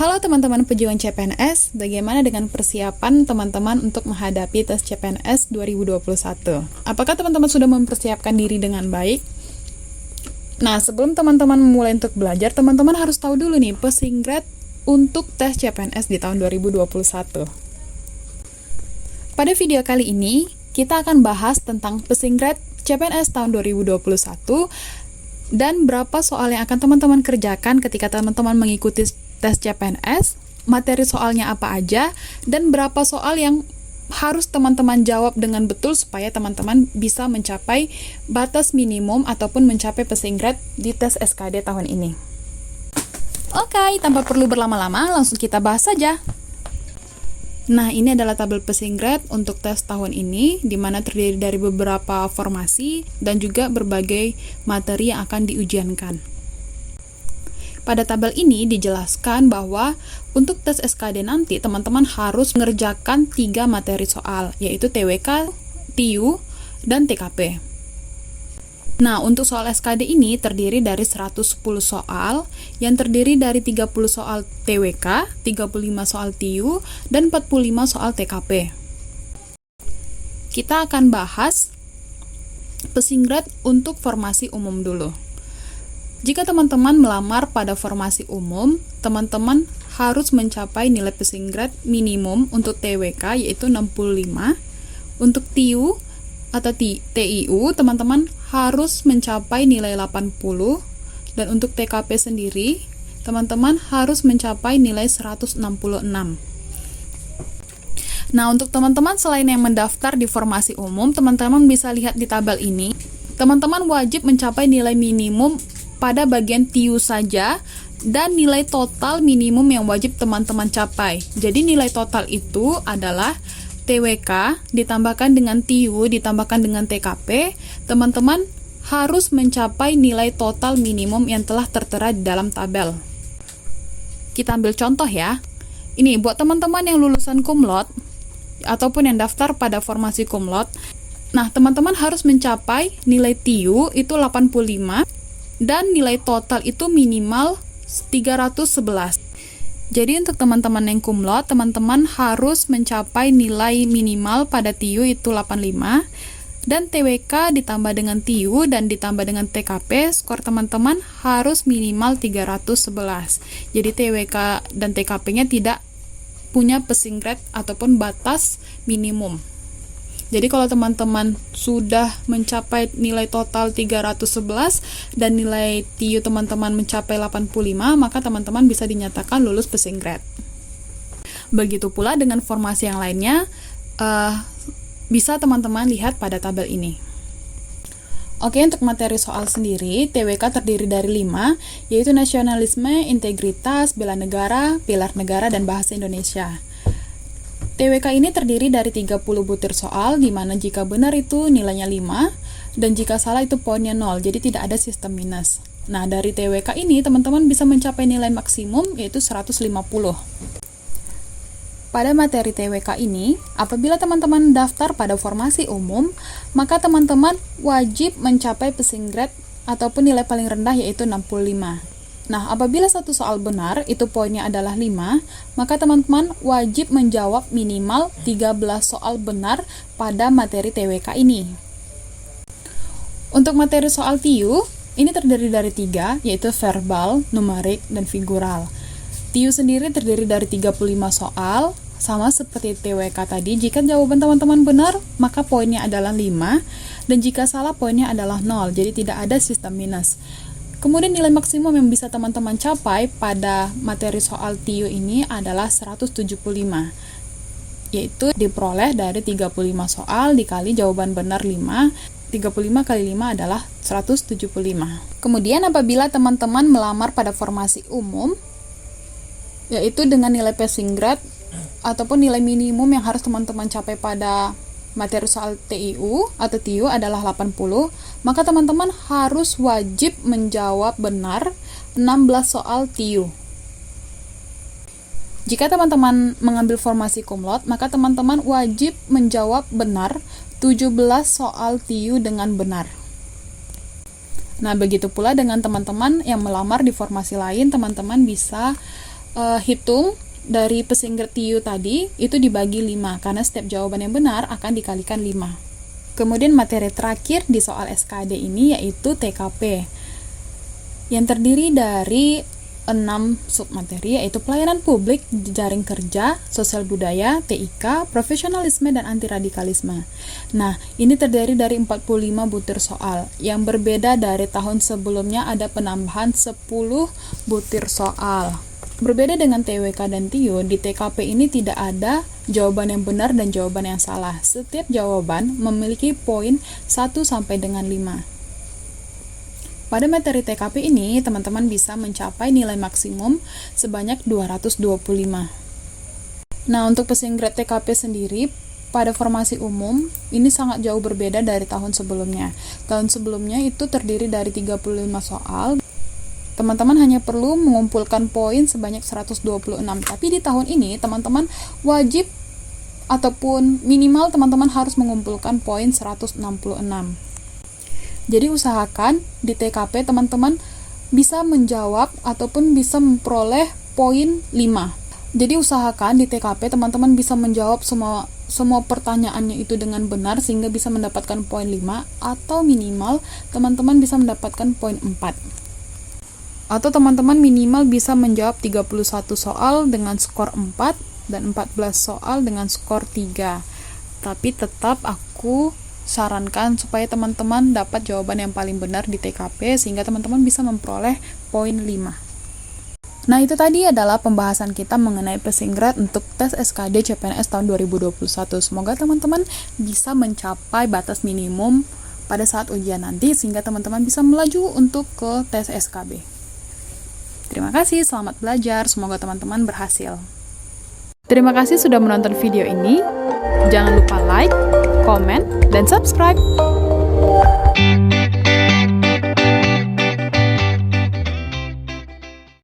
Halo teman-teman pejuang CPNS, bagaimana dengan persiapan teman-teman untuk menghadapi tes CPNS 2021? Apakah teman-teman sudah mempersiapkan diri dengan baik? Nah, sebelum teman-teman memulai untuk belajar, teman-teman harus tahu dulu nih passing grade untuk tes CPNS di tahun 2021. Pada video kali ini, kita akan bahas tentang passing grade CPNS tahun 2021 dan berapa soal yang akan teman-teman kerjakan ketika teman-teman mengikuti tes CPNS, materi soalnya apa aja, dan berapa soal yang harus teman-teman jawab dengan betul supaya teman-teman bisa mencapai batas minimum ataupun mencapai passing grade di tes SKD tahun ini. Oke, tanpa perlu berlama-lama, langsung kita bahas saja. Nah, ini adalah tabel passing grade untuk tes tahun ini, di mana terdiri dari beberapa formasi dan juga berbagai materi yang akan diujiankan. Pada tabel ini dijelaskan bahwa untuk tes SKD nanti teman-teman harus mengerjakan 3 materi soal, yaitu TWK, TIU, dan TKP. Nah, untuk soal SKD ini terdiri dari 110 soal, yang terdiri dari 30 soal TWK, 35 soal TIU, dan 45 soal TKP. Kita akan bahas passing grade untuk formasi umum dulu. Jika teman-teman melamar pada formasi umum, teman-teman harus mencapai nilai passing grade minimum untuk TWK yaitu 65. Untuk TIU atau TIU, teman-teman harus mencapai nilai 80. Dan untuk TKP sendiri, teman-teman harus mencapai nilai 166. Nah, untuk teman-teman selain yang mendaftar di formasi umum, teman-teman bisa lihat di tabel ini. Teman-teman wajib mencapai nilai minimum pada bagian TIU saja dan nilai total minimum yang wajib teman-teman capai. Jadi nilai total itu adalah TWK ditambahkan dengan TIU ditambahkan dengan TKP. Teman-teman harus mencapai nilai total minimum yang telah tertera di dalam tabel. Kita ambil contoh ya. Ini buat teman-teman yang lulusan cum laude ataupun yang daftar pada formasi cum laude. Nah, teman-teman harus mencapai nilai TIU itu 85 dan nilai total itu minimal 311. Jadi untuk teman-teman yang cum laude, teman-teman harus mencapai nilai minimal pada TIU itu 85 dan TWK ditambah dengan TIU dan ditambah dengan TKP, skor teman-teman harus minimal 311. Jadi TWK dan TKP-nya tidak punya passing grade ataupun batas minimum. Jadi kalau teman-teman sudah mencapai nilai total 311 dan nilai TIU teman-teman mencapai 85, maka teman-teman bisa dinyatakan lulus passing grade. Begitu pula dengan formasi yang lainnya, bisa teman-teman lihat pada tabel ini. Oke, untuk materi soal sendiri, TWK terdiri dari 5, yaitu nasionalisme, integritas, bela negara, pilar negara, dan bahasa Indonesia. TWK ini terdiri dari 30 butir soal, di mana jika benar itu nilainya 5, dan jika salah itu poinnya 0, jadi tidak ada sistem minus. Nah, dari TWK ini teman-teman bisa mencapai nilai maksimum, yaitu 150. Pada materi TWK ini, apabila teman-teman daftar pada formasi umum, maka teman-teman wajib mencapai passing grade ataupun nilai paling rendah, yaitu 65. Nah, apabila satu soal benar, itu poinnya adalah 5, maka teman-teman wajib menjawab minimal 13 soal benar pada materi TWK ini. Untuk materi soal TIU, ini terdiri dari 3, yaitu verbal, numerik, dan figural. TIU sendiri terdiri dari 35 soal, sama seperti TWK tadi. Jika jawaban teman-teman benar, maka poinnya adalah 5, dan jika salah poinnya adalah 0, jadi tidak ada sistem minus. Kemudian nilai maksimum yang bisa teman-teman capai pada materi soal TIU ini adalah 175, yaitu diperoleh dari 35 soal dikali jawaban benar 5, 35 kali 5 adalah 175. Kemudian apabila teman-teman melamar pada formasi umum, yaitu dengan nilai passing grade ataupun nilai minimum yang harus teman-teman capai pada materi soal TIU atau TIU adalah 80, maka teman-teman harus wajib menjawab benar 16 soal TIU. Jika teman-teman mengambil formasi cum laude, maka teman-teman wajib menjawab benar 17 soal TIU dengan benar. Nah, begitu pula dengan teman-teman yang melamar di formasi lain, teman-teman bisa hitung dari passing grade TU tadi itu dibagi 5, karena setiap jawaban yang benar akan dikalikan 5. Kemudian materi terakhir di soal SKD ini yaitu TKP, yang terdiri dari 6 submateri, yaitu pelayanan publik, jaring kerja, sosial budaya, TIK, profesionalisme, dan anti radikalisme. Nah, ini terdiri dari 45 butir soal. Yang berbeda dari tahun sebelumnya ada penambahan 10 butir soal. Berbeda dengan TWK dan TIO, di TKP ini tidak ada jawaban yang benar dan jawaban yang salah. Setiap jawaban memiliki poin 1 sampai dengan 5. Pada materi TKP ini, teman-teman bisa mencapai nilai maksimum sebanyak 225. Nah, untuk passing grade TKP sendiri, pada formasi umum, ini sangat jauh berbeda dari tahun sebelumnya. Tahun sebelumnya itu terdiri dari 35 soal. Teman-teman hanya perlu mengumpulkan poin sebanyak 126. Tapi di tahun ini, teman-teman wajib ataupun minimal teman-teman harus mengumpulkan poin 166. Jadi usahakan di TKP teman-teman bisa menjawab ataupun bisa memperoleh poin 5. Jadi usahakan di TKP teman-teman bisa menjawab semua pertanyaannya itu dengan benar sehingga bisa mendapatkan poin 5, atau minimal teman-teman bisa mendapatkan poin 4. Atau teman-teman minimal bisa menjawab 31 soal dengan skor 4 dan 14 soal dengan skor 3. Tapi tetap aku sarankan supaya teman-teman dapat jawaban yang paling benar di TKP sehingga teman-teman bisa memperoleh poin 5. Nah, itu tadi adalah pembahasan kita mengenai passing grade untuk tes SKD CPNS tahun 2021. Semoga teman-teman bisa mencapai batas minimum pada saat ujian nanti sehingga teman-teman bisa melaju untuk ke tes SKB. Terima kasih, selamat belajar, semoga teman-teman berhasil. Terima kasih sudah menonton video ini. Jangan lupa like, komen, dan subscribe.